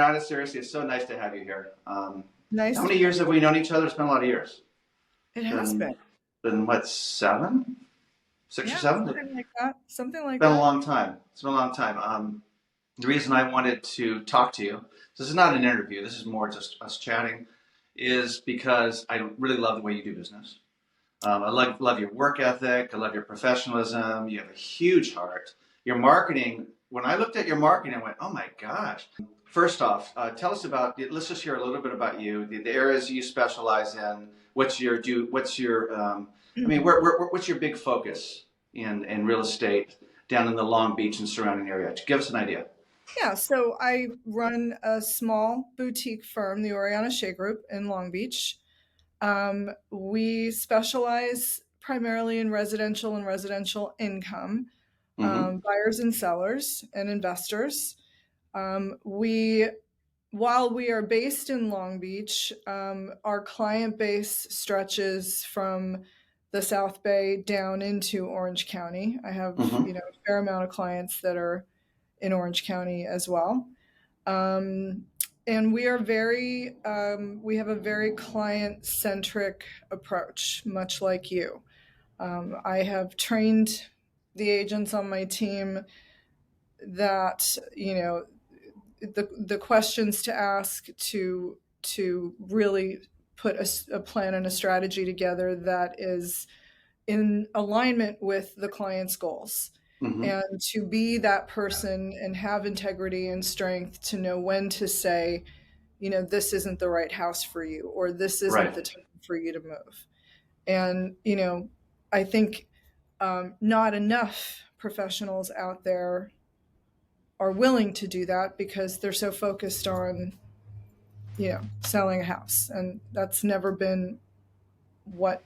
Oriana, seriously, it's so nice to have you here. How Nice to many have years you. have we known each other? It's been a lot of years. It has been. Been, been what, seven? Six or Yeah, seven? It's something like that. Something like been a that. long time. It's been a long time. The reason I wanted to talk to you, this is not an interview, this is more just us chatting, is because I really love the way you do business. I love your work ethic. I love your professionalism. You have a huge heart. Your marketing, when I looked at your marketing, I went, oh my gosh. First off, tell us about, let's just hear a little bit about you, the areas you specialize in. What's your big focus in real estate down in the Long Beach and surrounding area? Give us an idea. Yeah, so I run a small boutique firm, the Oriana Shea Group in Long Beach. We specialize primarily in residential and residential income, Mm-hmm. buyers and sellers and investors. We While we are based in Long Beach, our client base stretches from the South Bay down into Orange County. I have, Mm-hmm. a fair amount of clients that are in Orange County as well. Um, and we have a very client centric approach, much like you. I have trained the agents on my team that, the questions to ask to really put a plan and a strategy together that is in alignment with the client's goals, Mm-hmm. and to be that person and have integrity and strength to know when to say, this isn't the right house for you, or this isn't Right. the time for you to move. And I think not enough professionals out there are willing to do that because they're so focused on selling a house, and that's never been what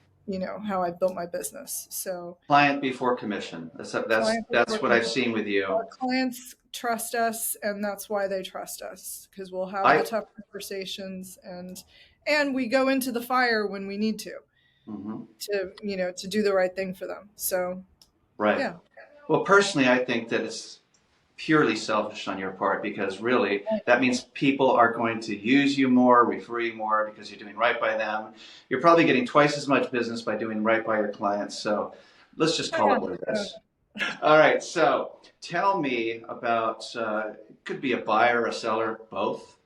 how I built my business. So Client before commission. client That's before what I've commission. seen with you. Our clients trust us, and that's why they trust us, because we'll have the I tough conversations, and we go into the fire when we need Mhm. to do the right thing for them. So Right. yeah. Well, personally, I think that it's purely selfish on your part because really that means people are going to use you more, refer you more because you're doing right by them. You're probably getting twice as much business by doing right by your clients. So let's just call Yeah. it what it is. All right. So tell me about it could be a buyer, a seller, both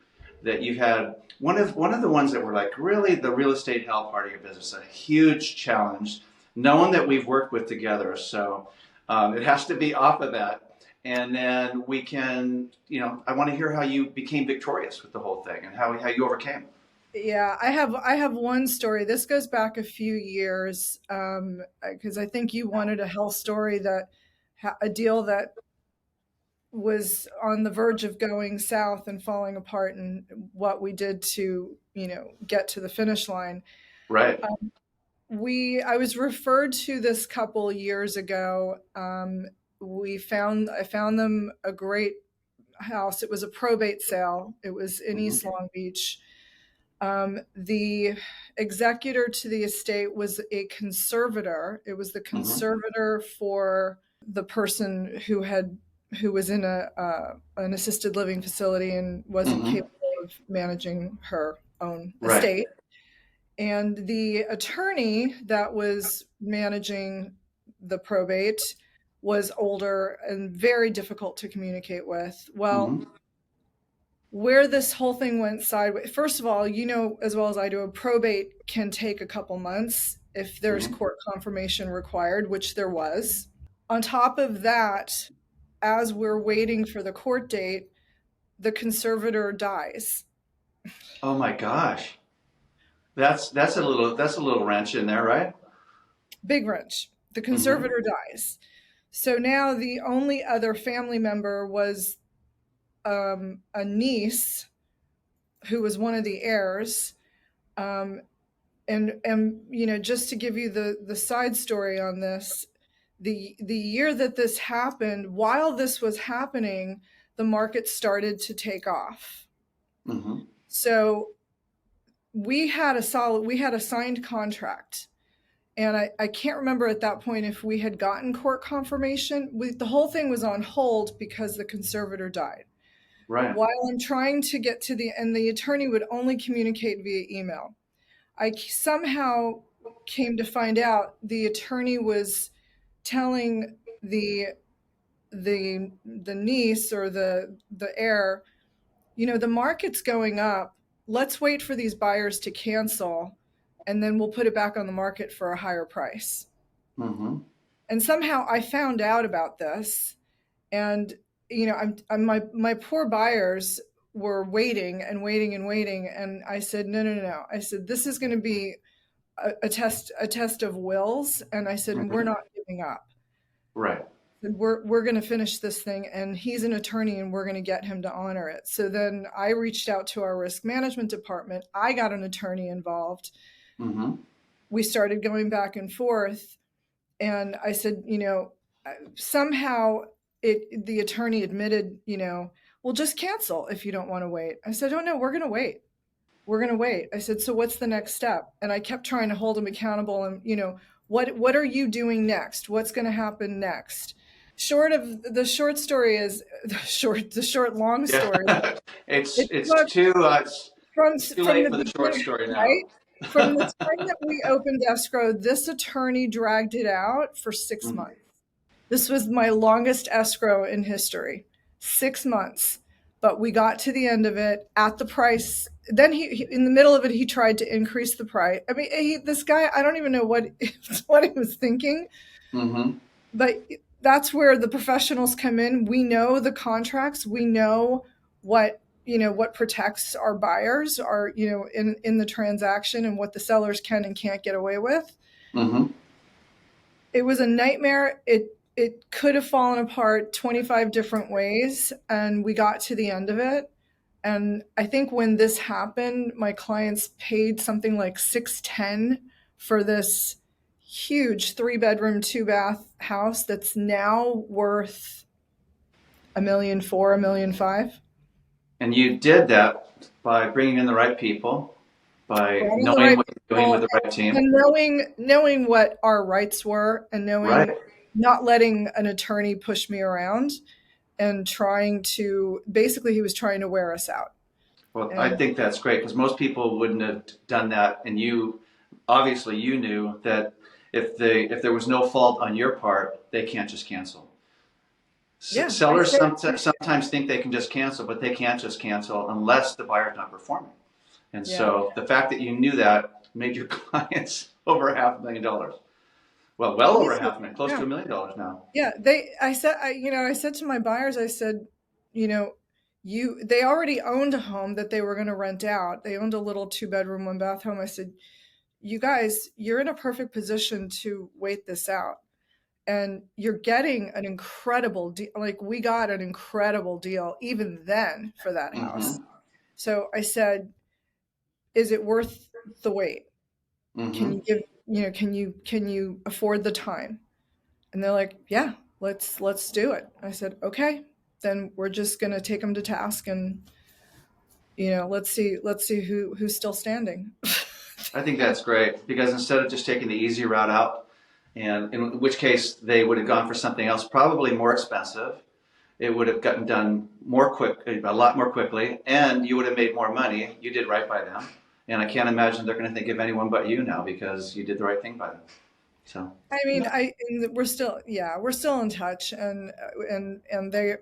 that you've had. One of the ones that were like really the real estate hell part of your business, a huge challenge. No one that we've worked with together. So it has to be off of that. And then we can, I want to hear how you became victorious with the whole thing and how you overcame. Yeah, I have one story. This goes back a few years, because I think you wanted a hell story, that a deal that was on the verge of going south and falling apart, and what we did to get to the finish line. Right. We I was referred to this couple years ago. I found them a great house. It was a probate sale. It was in Hmm. East Long Beach. The executor to the estate was a conservator. It was the Hmm. conservator for the person who was in an assisted living facility and wasn't Hmm. capable of managing her own Right. estate. And the attorney that was managing the probate was older and very difficult to communicate with. Well, Hmm. where this whole thing went sideways, first of all, as well as I do, a probate can take a couple months if there's Hmm. court confirmation required, which there was. On top of that, as we're waiting for the court date, the conservator dies. Oh my gosh. That's a little wrench in there, right? Big wrench. The Hmm. conservator dies. So now the only other family member was a niece who was one of the heirs. Um, and just to give you the side story on this, the year that this happened, while this was happening, the market started to take off. Hmm. So we had a signed contract, and I can't remember at that point if we had gotten court confirmation. The whole thing was on hold because the conservator died. Right. while I'm trying to get to and the attorney would only communicate via email. I somehow came to find out the attorney was telling the niece or the heir, the market's going up. Let's wait for these buyers to cancel, and then we'll put it back on the market for a higher price. Mm-hmm. And somehow I found out about this, and my poor buyers were waiting and waiting and waiting, and I said, no, no, no, no. I said, this is going to be a test of wills, and I said, we're Mm-hmm. not giving up. Right. We're going to finish this thing, and he's an attorney, and we're going to get him to honor it. So then I reached out to our risk management department. I got an attorney involved. Mm-hmm. We started going back and forth, and I said, somehow the attorney admitted, well, just cancel if you don't want to wait. I said, oh no, we're going to wait. We're going to wait. I said, so what's the next step? And I kept trying to hold him accountable, and what are you doing next? What's going to happen next? Short of the short story is the short long story. Yeah. It It's took too it's too from late the for the short beginning, story now. right? From the time that we opened escrow, this attorney dragged it out for 6 months. This was my longest escrow in history, 6 months. But we got to the end of it at the price. Then in the middle of it, he tried to increase the price. I mean, this guy, I don't even know what what he was thinking. Mm-hmm. But that's where the professionals come in. We know the contracts. We know what protects our buyers are, in the transaction, and what the sellers can and can't get away with. Mm-hmm. It was a nightmare. It could have fallen apart 25 different ways, and we got to the end of it. And I think when this happened, my clients paid something like 610 for this huge 3-bedroom, 2-bath house that's now worth 1,400,000, 1,500,000. And you did that by bringing in the right people, by Brought in the knowing right what you're doing with people, the right team. and knowing what our rights were, and knowing, Right. not letting an attorney push me around, and trying to, basically, he was trying to wear us out. Well, I And think that's great because most people wouldn't have done that, and you obviously you knew that if there was no fault on your part, they can't just cancel. yeah, I Sellers said, sometimes think they can just cancel, but they can't just cancel unless the buyer's not performing. And yeah. so the fact that you knew that made your clients over $500,000. Well over half a million, close Yeah. to $1 million now. Yeah, I said to my buyers, I said, you know, they already owned a home that they were going to rent out. They owned a little 2-bedroom, 1-bath home. I said, you guys, you're in a perfect position to wait this out. And you're getting an incredible deal. Like, we got an incredible deal even then for that house. Mm-hmm. So I said, is it worth the wait? Can Mm-hmm. you give, can you afford the time? And they're like, yeah, let's do it. I said, okay, then we're just going to take them to task, and let's see who's still standing. I think that's great because instead of just taking the easy route out, and in which case they would have gone for something else, probably more expensive. It would have gotten done a lot more quickly, and you would have made more money. You did right by them, and I can't imagine they're going to think of anyone but you now because you did the right thing by them. So, I mean, we're still, yeah, we're still in touch, and they're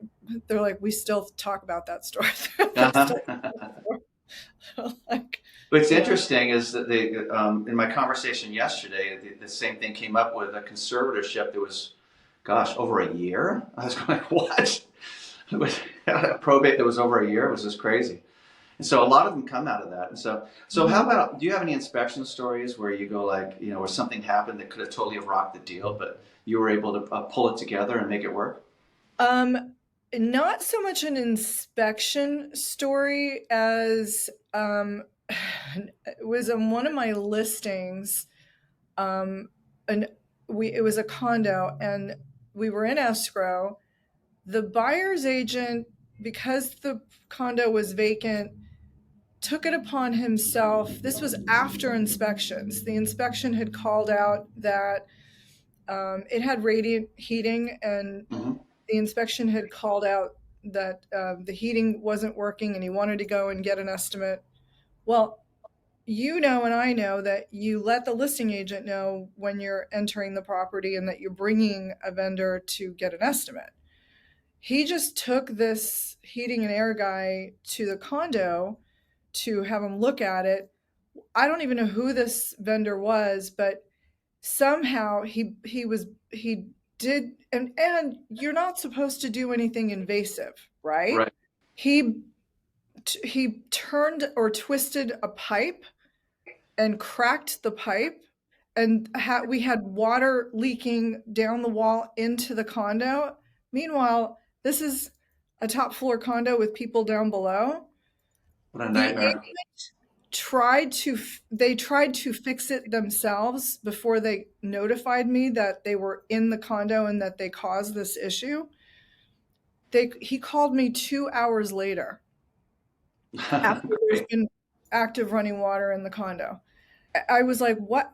like, we still talk about that story. They're still like, what's you know, interesting is that in my conversation yesterday, the same thing came up with a conservatorship that was, gosh, over a year. I was going, what? It was a probate that was over a year. It was just crazy. And so a lot of them come out of that. And so how mhm. about, do you have any inspection stories where you go like, where something happened that could have totally have rocked the deal, but you were able to pull it together and make it work? Um, Not so much an inspection story as, it was on one of my listings. Um, and it was a condo, and we were in escrow. The buyer's agent, because the condo was vacant, took it upon himself. This was after inspections. The inspection had called out that it had radiant heating, and Mm-hmm. the inspection had called out the heating wasn't working, and he wanted to go and get an estimate. Well, you know, and I know that you let the listing agent know when you're entering the property and that you're bringing a vendor to get an estimate. He just took this heating and air guy to the condo to have him look at it. I don't even know who this vendor was, but somehow he did, and you're not supposed to do anything invasive, right? Right. He he turned or twisted a pipe and cracked the pipe, and we had water leaking down the wall into the condo. Meanwhile, this is a top floor condo with people down below. What a The nightmare. they tried to fix it themselves before they notified me that they were in the condo and that they caused this issue. He called me 2 hours later after there's Great. been active running water in the condo. I was like, what,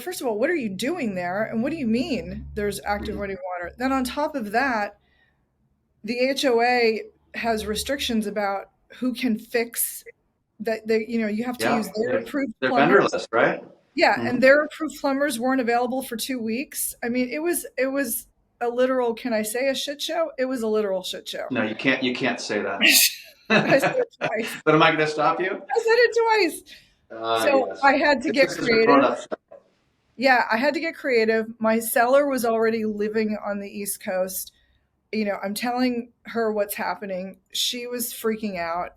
first of all, what are you doing there? And what do you mean there's active Mhm. running water? Then on top of that, the HOA has restrictions about who can fix that. You have to Yeah. use their approved They're vendor plumbers. list, right? Yeah. Hmm. And their approved plumbers weren't available for 2 weeks. I mean, it was a literal, can I say a shit show? It was a literal shit show. No, you can't say that. I said it twice. But am I going to stop you? I said it twice. So Yes. I had to This get is just a grown creative. up show. Yeah, I had to get creative. My seller was already living on the East Coast. I'm telling her what's happening. She was freaking out.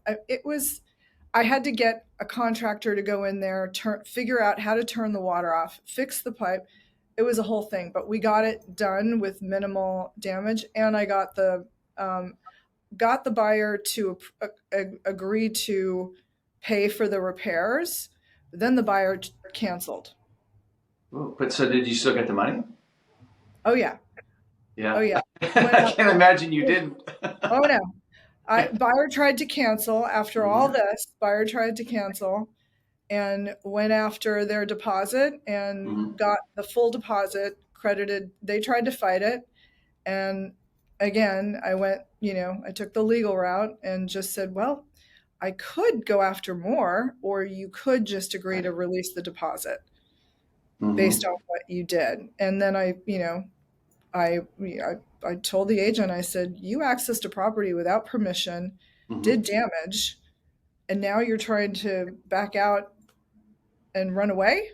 I had to get a contractor to go in there, figure out how to turn the water off, fix the pipe. It was a whole thing, but we got it done with minimal damage, and I um, got the buyer to agree to pay for the repairs. Then the buyer canceled. Ooh, but so did you still get the money? Oh yeah, oh Yeah. yeah. Went I can't imagine you didn't. Oh no. Buyer tried to cancel after all Hmm. this. Buyer tried to cancel and went after their deposit and Hmm. got the full deposit credited. They tried to fight it. And again, I took the legal route and just said, well, I could go after more, or you could just agree to release the deposit based Hmm. on what you did. And then I told the agent, I said, you accessed a property without permission, Hmm. did damage, and now you're trying to back out and run away?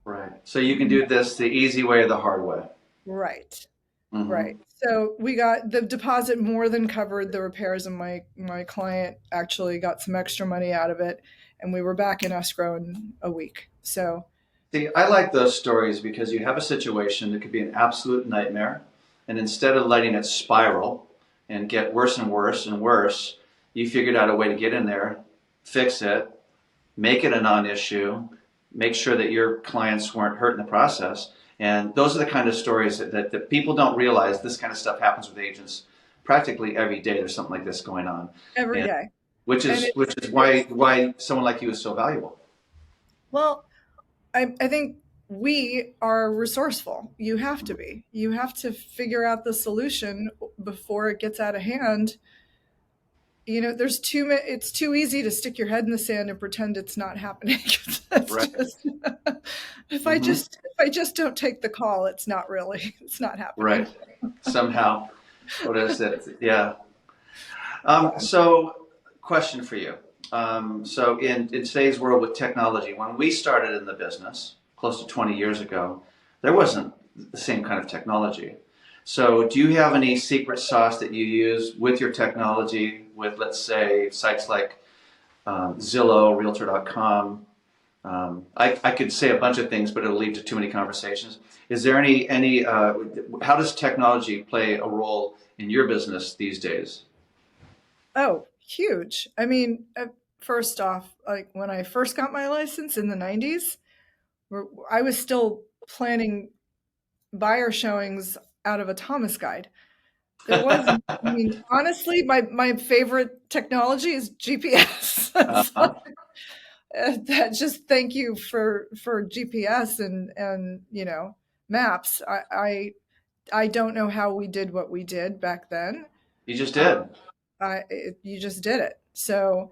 Right. So you can do this the easy way or the hard way. Right, right. Hmm. So we got the deposit more than covered the repairs, and my client actually got some extra money out of it, and we were back in escrow in a week. So See, I like those stories because you have a situation that could be an absolute nightmare, and instead of letting it spiral and get worse and worse and worse, you figured out a way to get in there, fix it, make it a non-issue, make sure that your clients weren't hurt in the process. And those are the kind of stories that people don't realize. This kind of stuff happens with agents practically every day. There's something like this going on, every and day, which and is which is why someone like you is so valuable. well, I think we are resourceful. You have to be. You have to figure out the solution before it gets out of hand. There's it's too easy to stick your head in the sand and pretend it's not happening. That's Right. just Hmm. if I just don't take the call, it's not happening. Right. Somehow. What is it? Yeah. Yeah. So, question for you. So, in today's world with technology, when we started in the business close to 20 years ago, there wasn't the same kind of technology. So, do you have any secret sauce that you use with your technology, with, let's say, sites like Zillow, Realtor.com? I could say a bunch of things, but it'll lead to too many conversations. Is there how does technology play a role in your business these days? Oh, huge. I mean, first off, like when I first got my license in the 90s, I was still planning buyer showings out of a Thomas guide. There was, I mean, honestly, my favorite technology is GPS. It's Uh-huh. that just thank you for GPS and maps. I don't know how we did what we did back then. You just Um, did. you just did it. So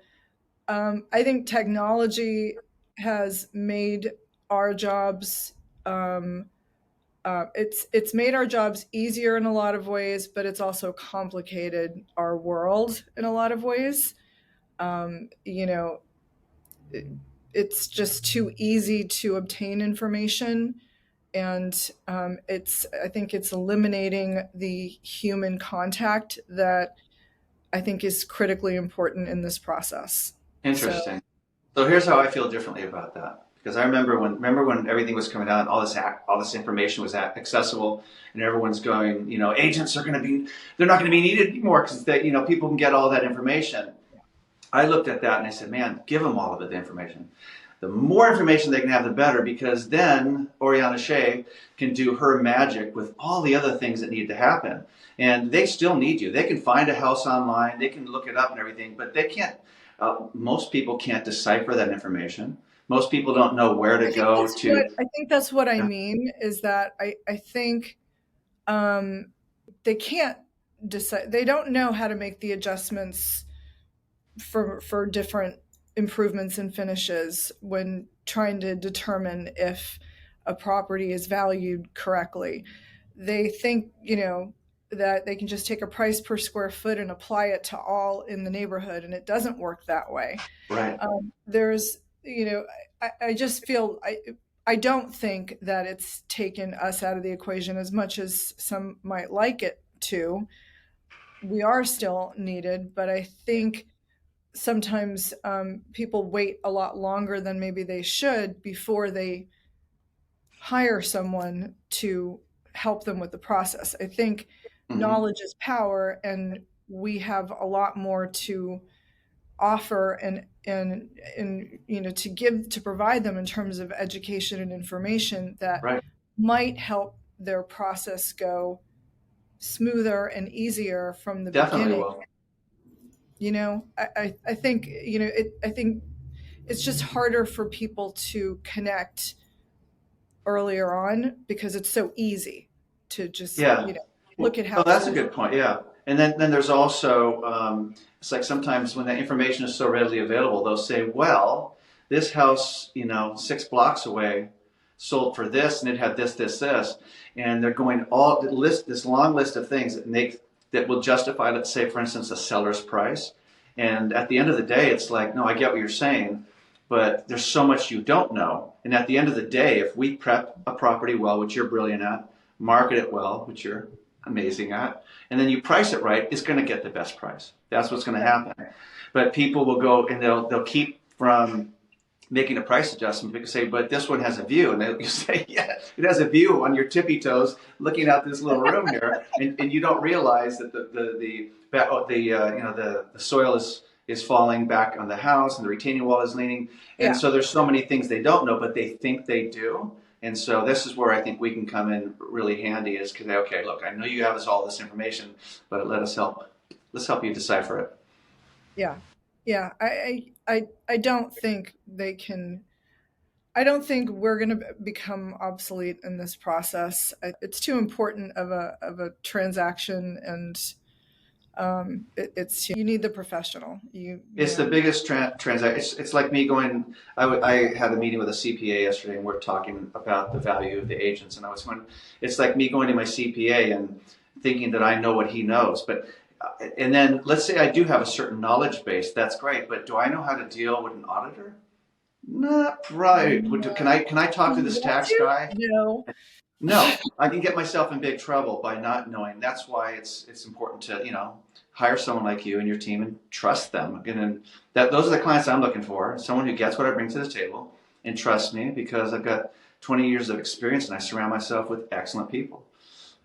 I think technology has made our jobs. Um, it's made our jobs easier in a lot of ways, but it's also complicated our world in a lot of ways. You know, it's just too easy to obtain information, and it's I think it's eliminating the human contact that I think is critically important in this process. So Interesting. So here's how I feel differently about that. Because I remember when everything was coming out, all this information was accessible, and everyone's going, agents are going to be, they're not going to be needed anymore because people can get all that information. I looked at that and I said, man, give them all of the information. The more information they can have, the better, because then Oriana Shea can do her magic with all the other things that need to happen. And they still need you. They can find a house online, they can look it up and everything, but they can't, most people can't decipher that information. Most people don't know where to go to. I think that's what I mean is that I think um, they can't decide. They don't know how to make the adjustments for different improvements and finishes when trying to determine if a property is valued correctly. They think, that they can just take a price per square foot and apply it to all in the neighborhood, and it doesn't work that way. Right. There's, I just feel I don't think that it's taken us out of the equation as much as some might like it to. We are still needed, but I think sometimes people wait a lot longer than maybe they should before they hire someone to help them with the process. I think Mm-hmm. knowledge is power, and we have a lot more to offer and to provide them in terms of education and information that Right. might help their process go smoother and easier from the Definitely beginning. will. I think I think it's just harder for people to connect earlier on because it's so easy to just Yeah. look at Well, that's a houses. good point. Yeah. And then there's also, it's like sometimes when that information is so readily available, they'll say, well, this house, 6 blocks away sold for this and it had this. And they're going all list this long list of things that will justify, let's say, for instance, a seller's price. And at the end of the day, it's like, no, I get what you're saying, but there's so much you don't know. And at the end of the day, if we prep a property well, which you're brilliant at, market it well, which you're amazing at, and then you price it right, it's going to get the best price. That's what's going to happen. But people will go and they'll keep from making a price adjustment because say, but this one has a view, and you say, yeah, it has a view on your tippy toes looking out this little room here, and you don't realize that the soil is falling back on the house and the retaining wall is leaning, and Yeah, so there's so many things they don't know, but they think they do. And so this is where I think we can come in really handy is because, okay, look, I know you have all this information, but let's help you decipher it. yeah, yeah. I don't think they can. I don't think we're going to become obsolete in this process. It's too important of a transaction, and it's you need the professional. You It's the know. biggest transaction. It's like me going. I had a meeting with a CPA yesterday, and we're talking about the value of the agents. And I was going. It's like me going to my CPA and thinking that I know what he knows. But and then let's say I do have a certain knowledge base. That's great. But do I know how to deal with an auditor? Not right. Can I talk to You this want tax to? guy? No. No, I can get myself in big trouble by not knowing. That's why it's important to hire someone like you and your team and trust them. And that those are the clients I'm looking for. Someone who gets what I bring to the table and trusts me because I've got 20 years of experience and I surround myself with excellent people.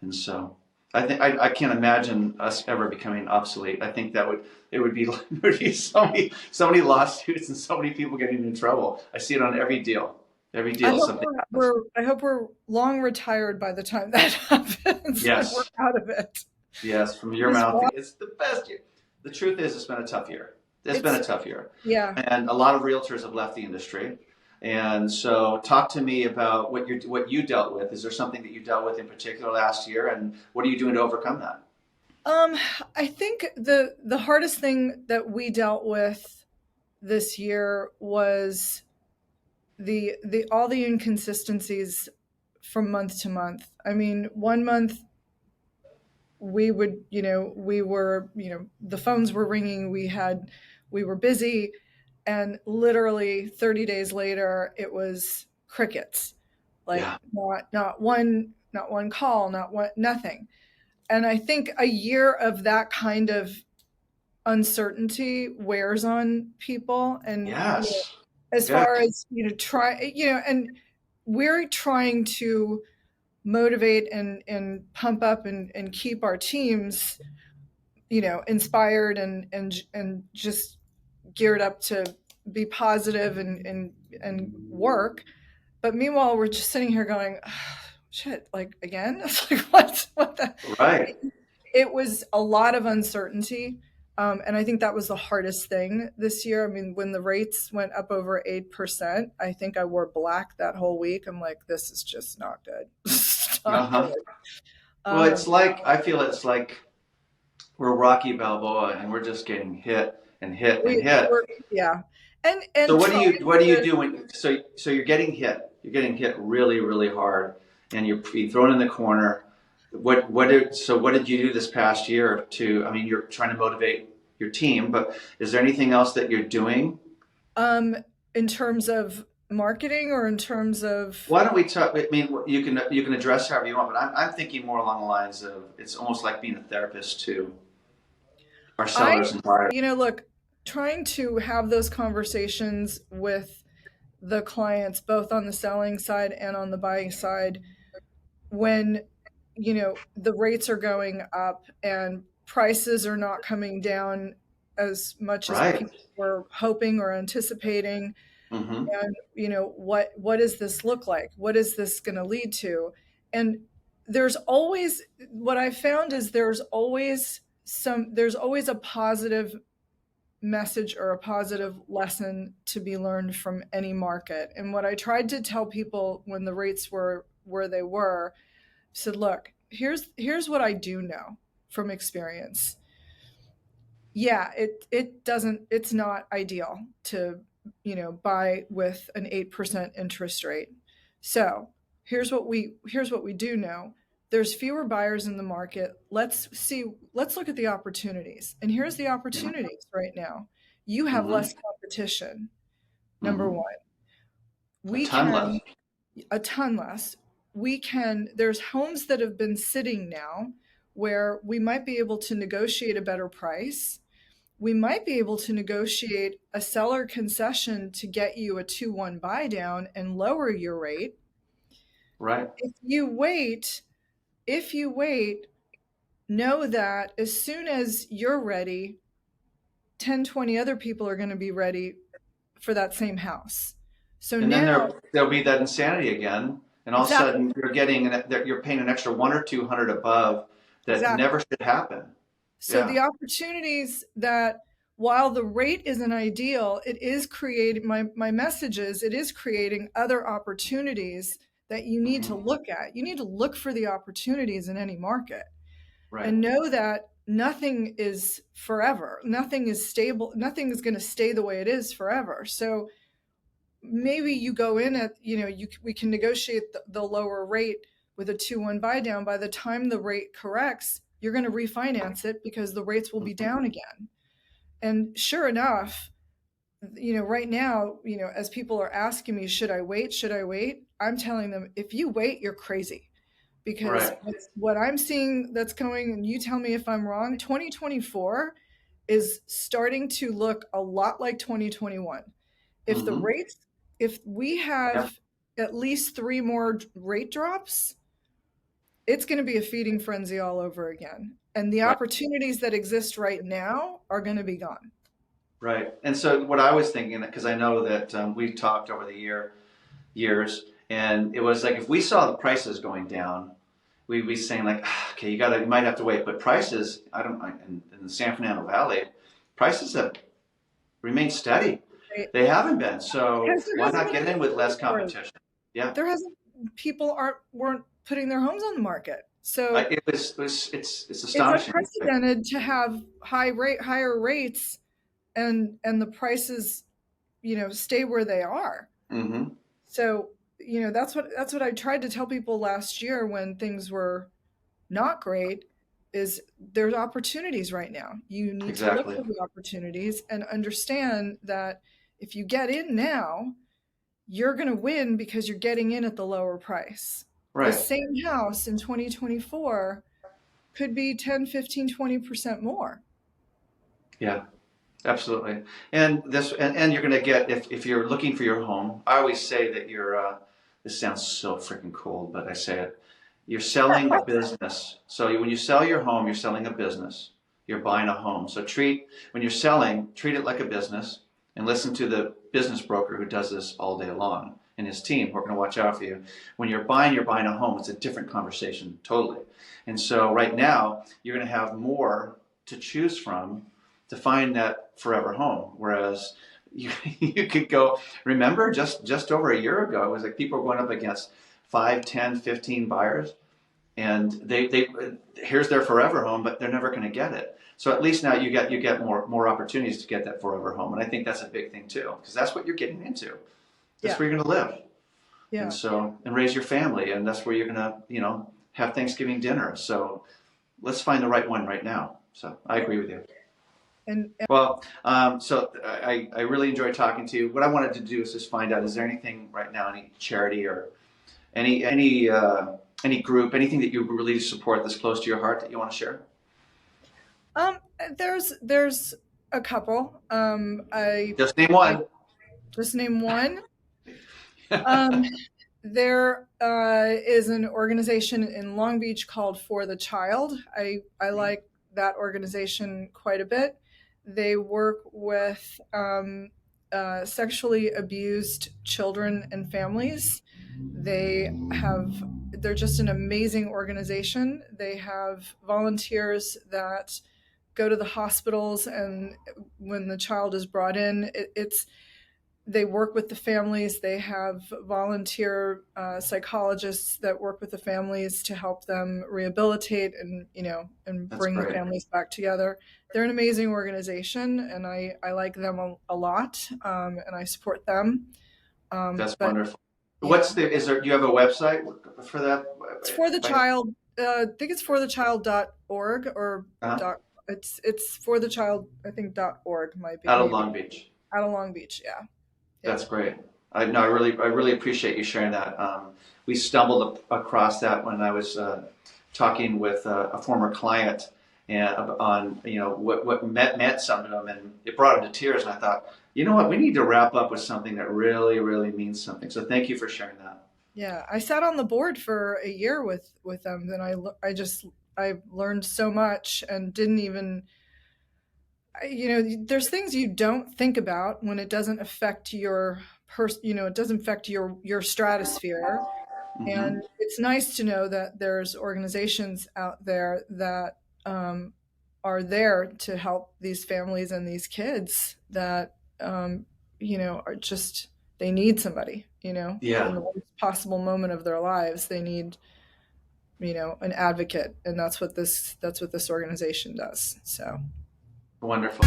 And so I think I can't imagine us ever becoming obsolete. I think that would it would be there would be so many lawsuits and so many people getting in trouble. I see it on every deal. Every I deal hope something happens. I hope we're long retired by the time that happens and we're Yes. out of it. Yes, from your Just mouth, walk. it's the best year. The truth is, it's been a tough year. It's been It's a tough year. yeah. And a lot of realtors have left the industry. And so, talk to me about what you dealt with. Is there something that you dealt with in particular last year, and what are you doing to overcome that? Um, I think the hardest thing that we dealt with this year was the all the inconsistencies from month to month. I mean, one month we would, we were, the phones were ringing, we were busy, and literally 30 days later it was crickets. Like Yeah. not one call, not one nothing. And I think a year of that kind of uncertainty wears on people. And Yes. as Yes. far as and we're trying to motivate and pump up and keep our teams inspired and just geared up to be positive and work. But meanwhile we're just sitting here going, oh, shit, like again. It's like what the Right. it was a lot of uncertainty. And I think that was the hardest thing this year. I mean, when the rates went up over 8%, I think I wore black that whole week. I'm like, this is just not good. It's not Uh-huh. good. Well, Um, it's like, I feel it's like we're Rocky Balboa and we're just getting hit and hit and hit. yeah. So And trying what do you to, do so you're getting hit? You're getting hit really, really hard and you're being thrown in the corner. What did you do this past year to, I mean, you're trying to motivate your team, but is there anything else that you're doing? um, in terms of marketing or in terms of, Why don't we talk? I mean, you can address however you want, but I'm thinking more along the lines of it's almost like being a therapist to our I, sellers and buyers. look, trying to have those conversations with the clients, both on the selling side and on the buying side, when the rates are going up and prices are not coming down as much as Right. people were hoping or anticipating. Mm-hmm. And what does this look like? What is this going to lead to? And there's always, what I found is there's always a positive message or a positive lesson to be learned from any market. And what I tried to tell people when the rates were where they were, said, look, here's what I do know from experience. Yeah, it's not ideal to, buy with an 8% interest rate. So here's what we do know. There's fewer buyers in the market. Let's look at the opportunities. And here's the Yeah. opportunities right now. You have Mm-hmm. less competition, number Mm-hmm. one. A We ton less. can a ton less. There's homes that have been sitting now where we might be able to negotiate a better price. We might be able to negotiate a seller concession to get you a 2-1 buy down and lower your rate. Right. If you wait, know that as soon as you're ready, 10, 20 other people are going to be ready for that same house. So And then now, there'll be that insanity again, and all of a exactly, sudden you're paying an extra 100 or 200 above that exactly. never should happen. So Yeah. the opportunities that, while the rate isn't ideal, it is creating, my message is, it is creating other opportunities that you need to Mm-hmm. look at. You need to look for the opportunities in any market Right. and know that nothing is forever. Nothing is stable. Nothing is going to stay the way it is forever. So maybe you go in at, we can negotiate the lower rate with a 2-1 buy down. By the time the rate corrects, you're going to refinance it because the rates will be Mm-hmm. down again. And sure enough, right now, as people are asking me, should I wait? Should I wait? I'm telling them, if you wait, you're crazy. Because Right. what I'm seeing that's going, and you tell me if I'm wrong, 2024 is starting to look a lot like 2021. If the Mm-hmm. rates, if we Yeah. have at least three more rate drops, it's going to be a feeding frenzy all over again. And the Right. opportunities that exist right now are going to be gone. Right. And so what I was thinking, because I know that we talked over the years, and it was like if we saw the prices going down, we'd be saying like, "Ah, okay, you might have to wait. But prices, I don't, in the San Fernando Valley, prices have remained steady. Right? They haven't been. So Because there why hasn't not been get in any with less inventory. competition? Yeah. There hasn't, people weren't putting their homes on the market. So it's it's astonishing. unprecedented to have higher rates and the prices, stay where they are. Mm-hmm. So, that's what I tried to tell people last year when things were not great is there's opportunities right now. You need to look Exactly. for the opportunities and understand that if you get in now, you're going to win because you're getting in at the lower price. The Right. same house in 2024 could be 10, 15, 20% more. Yeah. Absolutely. And you're going to get if you're looking for your home. I always say that you're. This sounds so freaking cold, but I say it. You're selling a business. So when you sell your home, you're selling a business. You're buying a home. So when you're selling, treat it like a business and listen to the business broker who does this all day long and his team who are going to watch out for you. When you're buying a home. It's a different conversation, totally. And so right now, you're going to have more to choose from to find that forever home. Whereas you could go, remember just over a year ago, it was like people were going up against 5, 10, 15 buyers and they here's their forever home, but they're never going to get it. So at least now you get more opportunities to get that forever home, and I think that's a big thing too, because that's what you're getting into. That's Yeah. where you're going to live, and Yeah. so and raise your family, and that's where you're going to have Thanksgiving dinner. So let's find the right one right now. So I Yeah. agree with you. And Well, so I really enjoyed talking to you. What I wanted to do is just find out, is there anything right now, any charity or any group, anything that you really support that's close to your heart that you want to share? um there's a couple. Just name I one. just name one. Um there is an organization in Long Beach called For the Child. I like that organization quite a bit. They work with sexually abused children and families. They're just an amazing organization. They have volunteers that go to the hospitals, and when the child is brought in, it's they work with the families. They have volunteer psychologists that work with the families to help them rehabilitate and That's bring the great. families back together. They're an amazing organization, and I like them a lot, and I support them. That's But wonderful. yeah, Is there, do you have a website for that? it's For the Child. I think it's forthechild.org or Uh, dot. It's for the child. I think .org might be Out of maybe Long Beach. out of Long Beach. Yeah, yeah. That's great. No, I really appreciate you sharing that. We stumbled across that when I was talking with a former client and on what meant something to him, and it brought him to tears. And I thought, you know what, we need to wrap up with something that really means something. So thank you for sharing that. Yeah, I sat on the board for a year with them. Then I learned so much and didn't even there's things you don't think about when it doesn't affect your it doesn't affect your stratosphere. Hmm. And it's nice to know that there's organizations out there that are there to help these families and these kids that are just they need somebody, in Yeah, the worst possible moment of their lives. They need an advocate, and that's what this organization does. So wonderful.